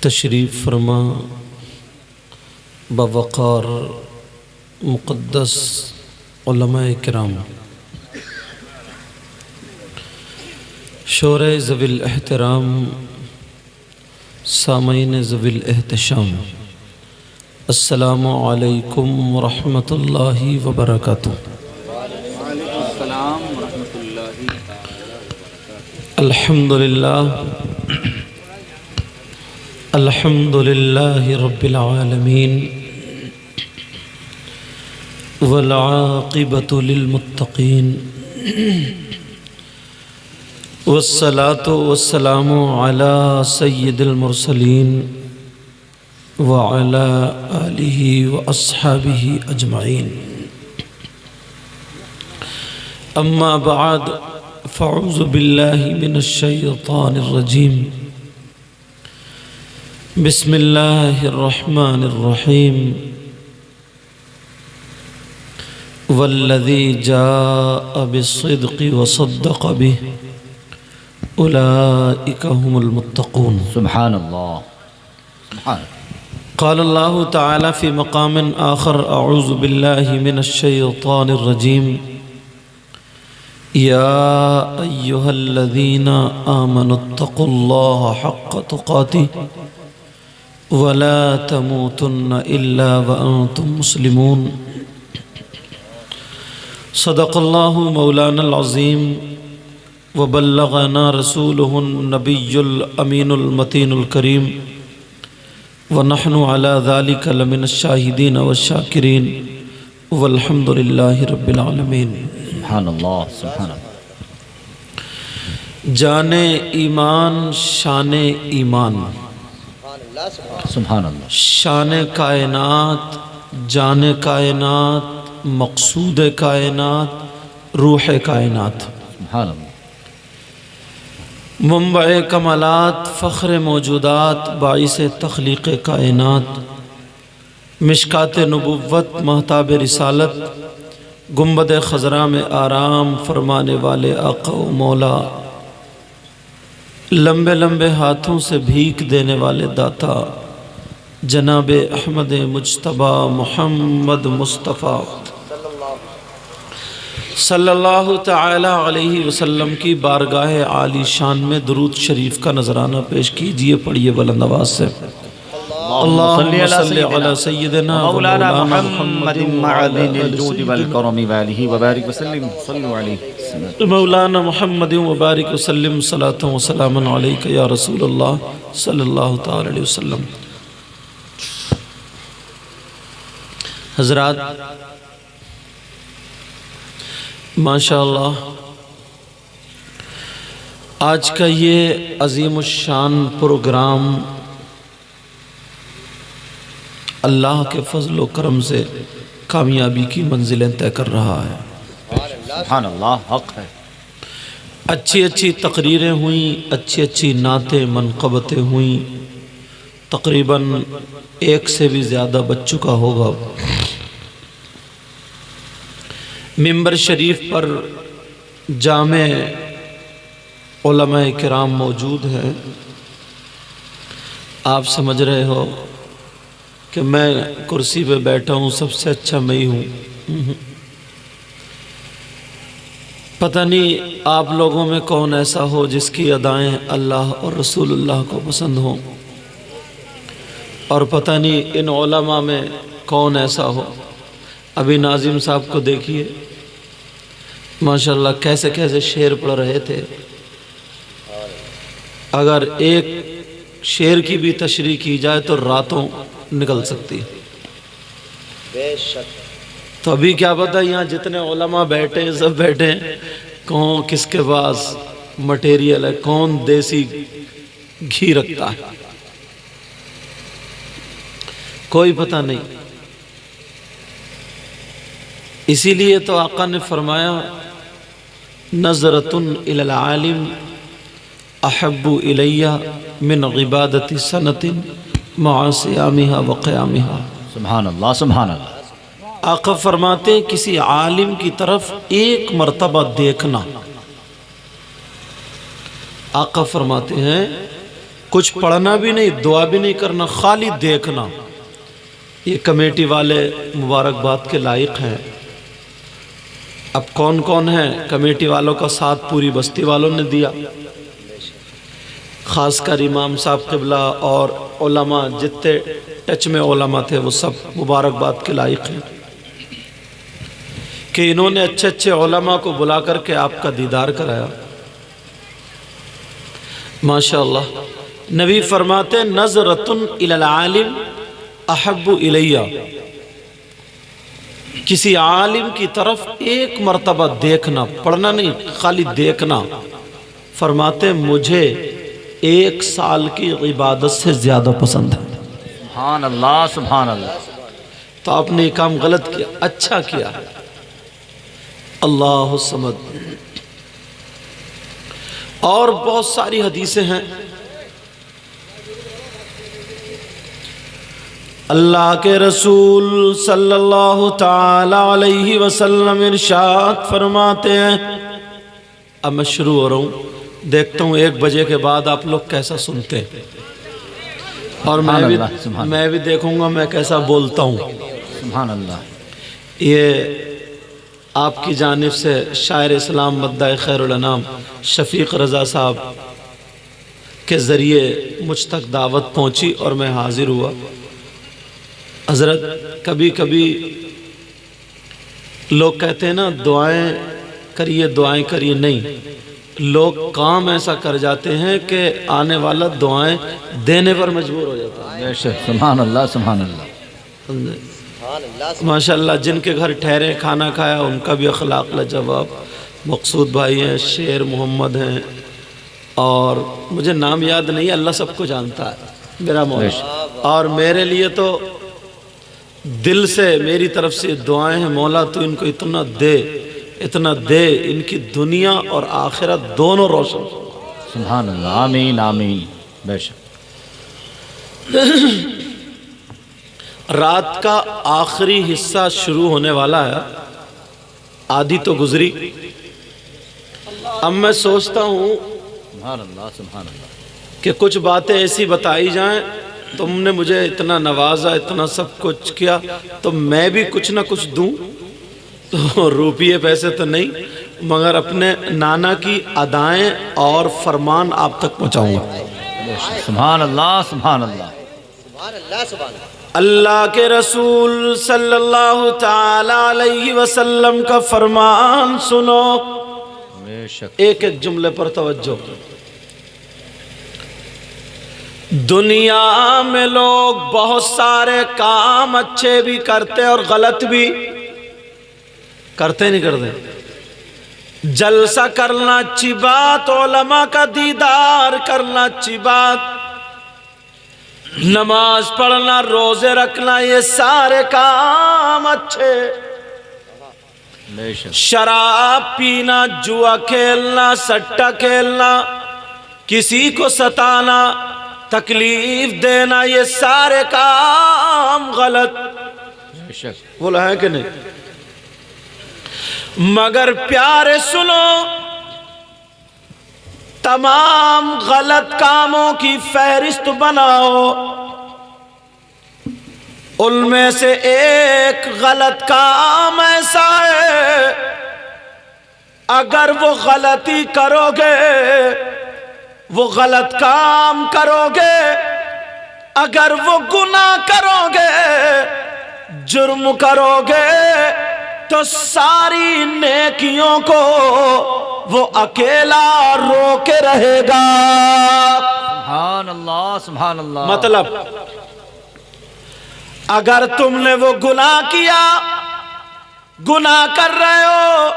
تشریف فرما بوقار مقدس علماء کرام، شورے ذوی الاحترام، سامعین ذوی الاحتشام، السلام علیکم ورحمۃ اللہ وبرکاتہ۔ السلام ورحمۃ اللہ۔ الحمد للہ رب العالمین، والعاقبۃ للمتقین، والصلاة والسلام علی سید المرسلین وعلی آلہ واصحابہ اجمعین، اما بعد فاعوذ باللہ من الشیطان الرجیم، بسم اللہ الرحمن الرحیم، والذی جاء بالصدق وصدق به اولئک هم المتقون۔ سبحان اللہ، سبحان اللہ۔ قال اللہ تعالی فی مقام آخر، اعوذ باللہ من الشیطان الرجیم، یا ایہا الذین آمنوا اتقوا اللہ حق تقاتہ ولا تموتن الا وانتم مسلمون۔ صدق اللہ مولانا العظیم، وبلغنا رسوله النبی الامین المتین الکریم، ونحن على ذلك لمن الشاہدین والشاکرین، والحمد للہ رب العالمین۔ سبحان اللہ، سبحان اللہ۔ جان ایمان، شان ایمان، سبحان اللہ۔ شان کائنات، جان کائنات، مقصود کائنات، روح کائنات، سبحان اللہ۔ منبع کمالات، فخر موجودات، باعث تخلیق کائنات، مشکات نبوت، مہتاب رسالت، گنبد خضراء میں آرام فرمانے والے آقا و مولا، لمبے لمبے ہاتھوں سے بھیک دینے والے داتا جناب احمد مجتبی محمد مصطفیٰ صلی اللہ تعالی علیہ وسلم کی بارگاہ عالی شان میں درود شریف کا نذرانہ پیش کیجئے۔ پڑھیے بلند آواز سے، اللہم صلی علی سیدنا مولانا محمد معدن الجود والکرم والہ وبارک وسلم، صلو علیہ مولانا محمد وبارک وسلم، صلاۃ و سلام علیک یا رسول اللہ صلی اللہ تعالی علیہ وسلم۔ حضرات، ماشاءاللہ آج کا یہ عظیم الشان پروگرام اللہ کے فضل و کرم سے کامیابی کی منزلیں طے کر رہا ہے۔ سبحان اللہ، حق ہے۔ اچھی اچھی تقریریں ہوئیں، اچھی اچھی نعتیں منقبتیں ہوئیں، تقریباً 1 سے بھی زیادہ بچ چکا ہوگا۔ ممبر شریف پر جامع علماء کرام موجود ہیں۔ آپ سمجھ رہے ہو کہ میں کرسی پہ بیٹھا ہوں، سب سے اچھا میں ہی ہوں۔ پتہ نہیں آپ لوگوں میں کون ایسا ہو جس کی ادائیں اللہ اور رسول اللہ کو پسند ہوں، اور پتہ نہیں ان علماء میں کون ایسا ہو۔ ابھی ناظم صاحب کو دیکھیے، ماشاءاللہ کیسے کیسے شعر پڑھ رہے تھے۔ اگر ایک شعر کی بھی تشریح کی جائے تو راتوں نکل سکتی۔ بے شک۔ تو ابھی کیا پتہ یہاں جتنے علماء بیٹھے ہیں، سب بیٹھے ہیں، کون کس کے پاس مٹیریل ہے، کون دیسی گھی رکھتا ہے، کوئی پتہ نہیں۔ اسی لیے تو آقا نے فرمایا، نظرۃ الی العالم احب الی من عبادت سنۃ مع صیامها وقیامها۔ سبحان اللہ، سبحان اللہ۔ آقا فرماتے ہیں کسی عالم کی طرف ایک مرتبہ دیکھنا، آقا فرماتے ہیں کچھ پڑھنا بھی نہیں، دعا بھی نہیں کرنا، خالی دیکھنا۔ یہ کمیٹی والے مبارکباد کے لائق ہیں۔ اب کون کون ہیں؟ کمیٹی والوں کا ساتھ پوری بستی والوں نے دیا، خاص کر امام صاحب قبلہ اور علماء، جتنے ٹچ میں علماء تھے وہ سب مبارکباد کے لائق ہیں کہ انہوں نے اچھے اچھے علماء کو بلا کر کے آپ کا دیدار کرایا۔ ماشاءاللہ نبی فرماتے نظرۃ الی العالم احب الیہ، کسی عالم کی طرف ایک مرتبہ دیکھنا، پڑھنا نہیں، خالی دیکھنا، فرماتے مجھے 1 سال کی عبادت سے زیادہ پسند ہے۔ سبحان اللہ سبحان اللہ۔ تو آپ نے یہ کام غلط کیا، اچھا کیا ہے۔ اللہ الصمد۔ اور بہت ساری حدیثیں ہیں۔ اللہ کے رسول صلی اللہ تعالی علیہ وسلم ارشاد فرماتے ہیں، اب میں شروع ہو رہا ہوں، دیکھتا ہوں 1 بجے کے بعد آپ لوگ کیسا سنتے ہیں، اور میں بھی دیکھوں گا میں کیسا بولتا ہوں۔ سبحان اللہ۔ یہ آپ کی جانب سے شاعر اسلام مدعی خیر الانام شفیق رضا صاحب کے ذریعے مجھ تک دعوت پہنچی اور میں حاضر ہوا۔ حضرت کبھی کبھی لوگ کہتے ہیں نا دعائیں کریے، نہیں، لوگ کام ایسا کر جاتے ہیں کہ آنے والا دعائیں دینے پر مجبور ہو جاتا ہے۔ بے شک، سبحان اللہ سبحان اللہ۔ ماشاءاللہ جن کے گھر ٹھہرے کھانا کھایا ان کا بھی اخلاق لاجواب، مقصود بھائی ہیں، شیر محمد ہیں، اور مجھے نام یاد نہیں، اللہ سب کو جانتا ہے میرا مولا، اور میرے لیے تو دل سے میری طرف سے دعائیں ہیں، مولا تو ان کو اتنا دے، ان کی دنیا اور آخرت دونوں روشن۔ سبحان اللہ، آمین آمین۔ بے شک۔ رات کا آخری حصہ شروع ہونے والا ہے، آدھی تو گزری، اب میں سوچتا ہوں سبحان اللہ سبحان اللہ۔ کہ کچھ باتیں ایسی بتائی جائیں، تم نے مجھے اتنا نوازا، اتنا سب کچھ کیا، تو میں بھی کچھ نہ کچھ دوں، تو روپیے پیسے تو نہیں، مگر اپنے نانا کی ادائیں اور فرمان آپ تک پہنچاؤں گا۔ سبحان اللہ سبحان اللہ۔ اللہ کے رسول صلی اللہ تعالی علیہ وسلم کا فرمان سنو، بے شک۔ ایک ایک جملے پر توجہ۔ دنیا میں لوگ بہت سارے کام اچھے بھی کرتے اور غلط بھی کرتے، نہیں کرتے؟ جلسہ کرنا اچھی بات، علماء کا دیدار کرنا اچھی بات، نماز پڑھنا، روزے رکھنا، یہ سارے کام اچھے۔ بے شک۔ شراب پینا، جوا کھیلنا، سٹا کھیلنا، کسی کو ستانا، تکلیف دینا، یہ سارے کام غلط، بے شک۔ بولا ہے کہ نہیں؟ مگر پیارے سنو، تمام غلط کاموں کی فہرست بناؤ، ان میں سے ایک غلط کام ایسا ہے اگر وہ غلطی کرو گے، وہ غلط کام کرو گے، اگر وہ گناہ کرو گے، جرم کرو گے، تو ساری نیکیوں کو وہ اکیلا روکے رہے گا۔ سبحان اللہ سبحان اللہ۔ مطلب اگر تم نے وہ گناہ کیا، گناہ کر رہے ہو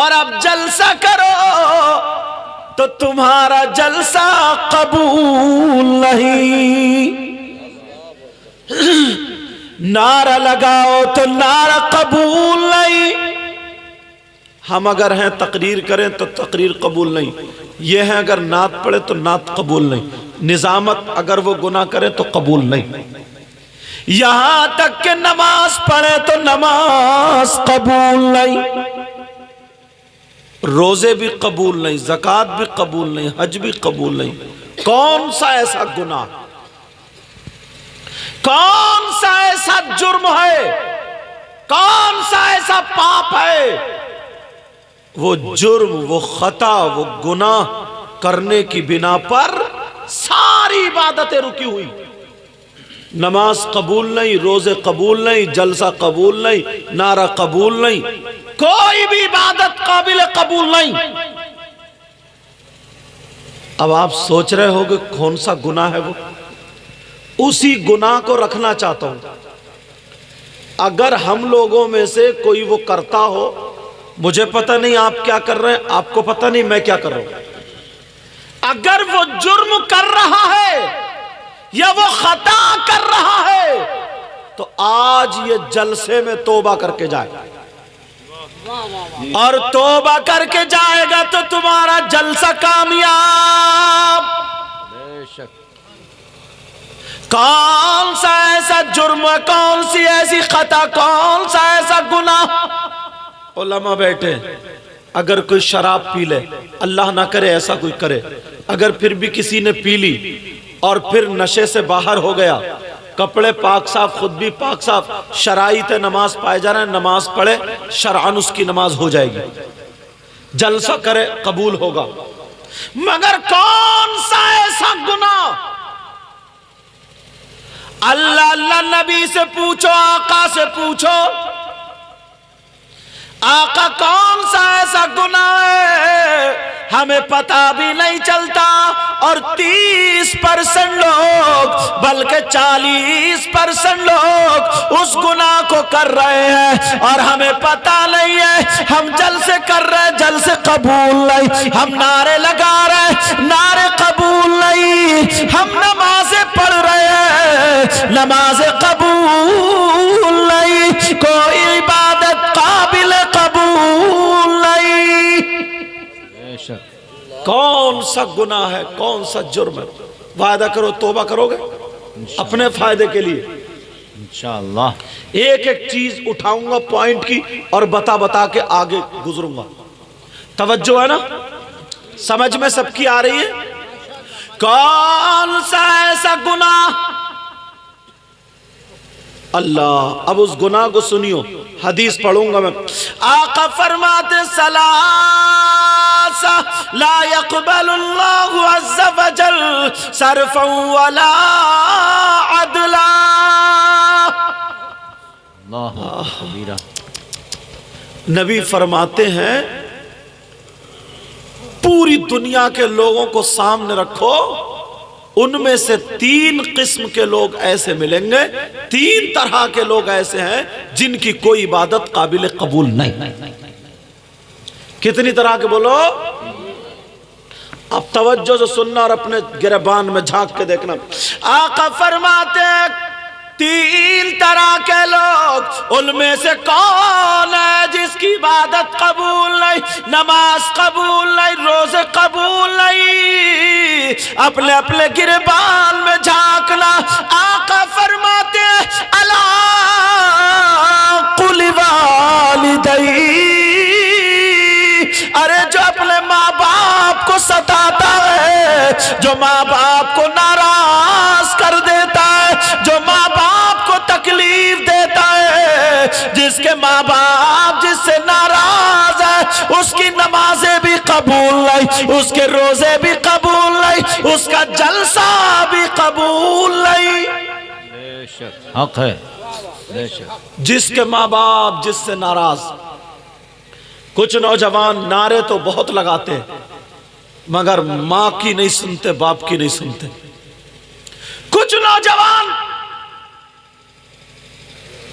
اور اب جلسہ کرو، تو تمہارا جلسہ قبول نہیں۔ نعرہ لگاؤ تو نعرہ قبول نہیں۔ ہم اگر ہیں تقریر کریں تو تقریر قبول نہیں، یہ ہے اگر نعت پڑھے تو نعت قبول نہیں، نظامت اگر وہ گناہ کرے تو قبول نہیں، یہاں تک کہ نماز پڑھے تو نماز قبول نہیں، روزے بھی قبول نہیں، زکوٰۃ بھی قبول نہیں، حج بھی قبول نہیں، کون سا ایسا گناہ، کون سا ایسا جرم ہے، کون سا ایسا پاپ ہے، وہ جرم، وہ خطا، وہ گناہ کرنے کی بنا پر ساری عبادتیں رکی ہوئی، نماز قبول نہیں، روزے قبول نہیں، جلسہ قبول نہیں، نعرہ قبول نہیں، کوئی بھی عبادت قابل قبول نہیں۔ اب آپ سوچ رہے ہو کہ کون سا گناہ ہے وہ؟ اسی گناہ کو رکھنا چاہتا ہوں۔ اگر ہم لوگوں میں سے کوئی وہ کرتا ہو، مجھے پتہ نہیں آپ کیا کر رہے ہیں، آپ کو پتہ نہیں میں کیا کر رہا ہوں، اگر وہ جرم کر رہا ہے یا وہ خطا کر رہا ہے تو آج یہ جلسے میں توبہ کر کے جائے گا، اور توبہ کر کے جائے گا تو تمہارا جلسہ کامیاب۔ بے شک۔ کون سا ایسا جرم، کون سی ایسی خطا، کون سا ایسا گناہ؟ علماء بیٹھے، اگر کوئی شراب پی لے، اللہ نہ کرے ایسا کوئی کرے، اگر پھر بھی کسی نے پی لی اور پھر نشے سے باہر ہو گیا، کپڑے پاک صاف، خود بھی پاک صاف، شرائط نماز پائے جا رہے ہیں، نماز پڑھے، شرعاً اس کی نماز ہو جائے گی، جلسہ کرے قبول ہوگا۔ مگر کون سا ایسا گناہ، اللہ نبی سے پوچھو، آقا سے پوچھو، آقا کون سا ایسا گناہ ہے ہمیں پتہ بھی نہیں چلتا، اور 30% لوگ بلکہ 40% لوگ اس گناہ کو کر رہے ہیں اور ہمیں پتہ نہیں ہے۔ ہم جلسے کر رہے، جلسے قبول نہیں، ہم نعرے لگا رہے، نعرے قبول نہیں، ہم نمازیں پڑھ رہے ہیں، نمازیں قبول نہیں، کوئی عبادت قابل قبول نہیں۔ کون سا گناہ ہے، کون سا جرم ہے؟ وعدہ کرو توبہ کرو گے اپنے فائدے کے لیے۔ انشاءاللہ ایک ایک چیز اٹھاؤں گا پوائنٹ کی اور بتا کے آگے گزروں گا۔ توجہ ہے نا؟ سمجھ میں سب کی آ رہی ہے؟ کون سا ایسا گناہ؟ اللہ، اب اس گناہ کو سنیو، حدیث پڑھوں گا میں۔ آقا فرماتے ثلاثہ لا يقبل اللہ عز وجل صرفا ولا عدلا۔ اللہ کبیرہ۔ نبی فرماتے ہیں پوری دنیا کے لوگوں کو سامنے رکھو، ان میں سے 3 قسم کے لوگ ایسے ملیں گے، 3 طرح کے لوگ ایسے ہیں جن کی کوئی عبادت قابل قبول نہیں۔ کتنی طرح کے بولو؟ اب توجہ سے سننا اور اپنے گریبان میں جھانک کے دیکھنا۔ آقا فرماتے ہیں 3 طرح کے لوگ، ان میں سے کون ہے جس کی عبادت قبول نہیں، نماز قبول نہیں، روزے قبول نہیں؟ اپنے اپنے گریبان میں جھانکنا۔ آقا فرماتے ہیں الا قل والدی، ارے جو اپنے ماں باپ کو ستاتا ہے، جو ماں باپ کو ناراض کر دیتا ہے، جو ماں باپ کو تکلیف دیتا ہے، جس کے ماں باپ جس سے ناراض ہے، اس کی نمازیں بھی قبول نہیں، اس کے روزے بھی قبول نہیں، اس کا جلسہ بھی قبول نہیں۔ بے شک حق ہے، بے شک۔ جس کے ماں باپ جس سے ناراض۔ کچھ نوجوان نعرے تو بہت لگاتے ہیں مگر ماں کی نہیں سنتے، باپ کی نہیں سنتے۔ کچھ نوجوان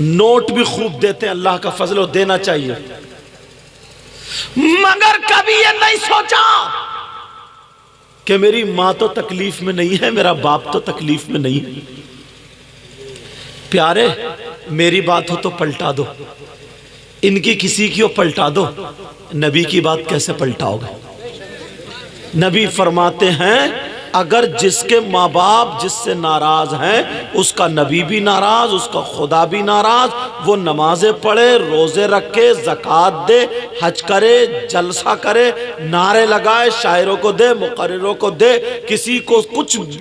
نوٹ بھی خوب دیتے ہیں، اللہ کا فضل و دینا چاہیے، مگر کبھی یہ نہیں سوچا کہ میری ماں تو تکلیف میں نہیں ہے، میرا باپ تو تکلیف میں نہیں ہے۔ پیارے، میری بات ہو تو پلٹا دو، ان کی کسی کی ہو پلٹا دو، نبی کی بات کیسے پلٹاؤ گے؟ نبی فرماتے ہیں اگر جس کے ماں باپ جس سے ناراض ہیں اس کا نبی بھی ناراض، اس کا خدا بھی ناراض، وہ نمازیں پڑھے، روزے رکھے، زکوٰۃ دے، حج کرے، جلسہ کرے، نعرے لگائے، شاعروں کو دے، مقرروں کو دے، کسی کو کچھ